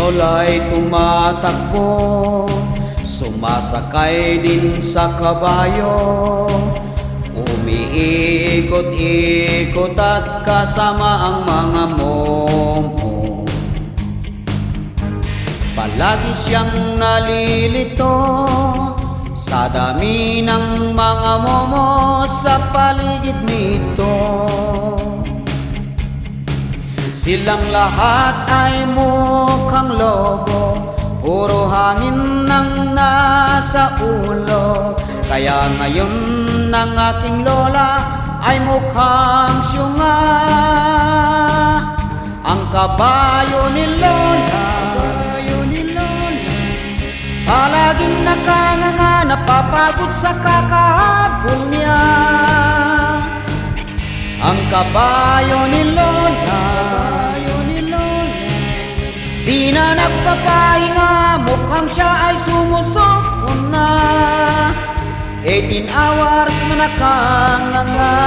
Lola'y tumatakbo, sumasakay din sa kabayo, umiikot-ikot at kasama ang mga momo. Palagi siyang nalilito sa dami ng mga momo sa paligid nito. Silang lahat ay mukhang lobo, puro hangin ang nasa ulo. Kaya ngayon ng aking lola ay mukhang syunga. Ang kabayo ni lola, palaging nakanganga, napapagod sa kakahabol niya. Ang kabayo ni lola, di na nagpapahinga, mukhang siya ay sumusoko na. 18 hours na nakanganga.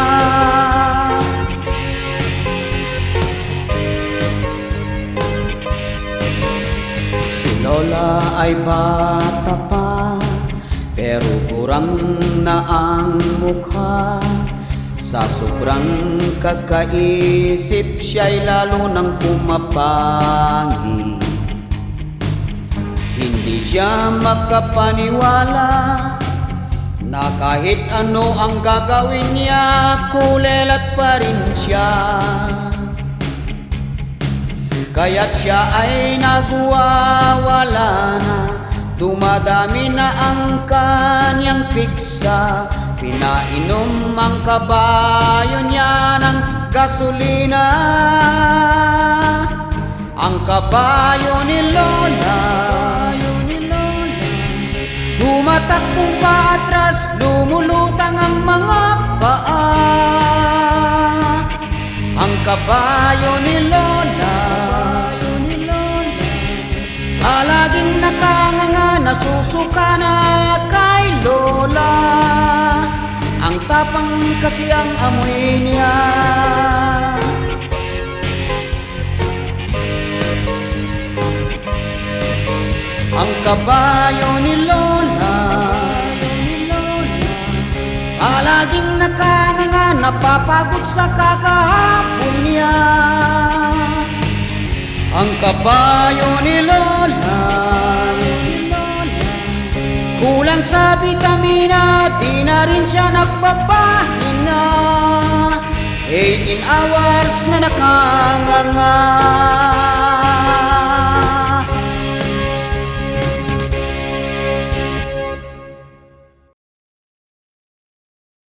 Si lola ay bata pa, pero kurang na ang mukha. Sa sobrang kakaisip, siya'y lalo nang pumapangi. Hindi siya makapaniwala na kahit ano ang gagawin niya, kulelat pa rin siya. Kaya't siya ay nagwawala na, dumadami na ang kanyang piksa. Pinainom ang kabayo niya ng gasolina. Ang kabayo ni lola, tumatakbong paatras, lumulutang ang mga paa. Ang kabayo ni lola, palaging nakanganga, nasusuka na kay lola. Ang tapang kasi ang amoy niya. Ang kabayo ni lola, palaging nakanganga, napapagod sa kakahabol niya. Ang kabayo ni lola, kulang sa bitamina, di na rin siya nagpapahinga. 18 hours na nakanganga.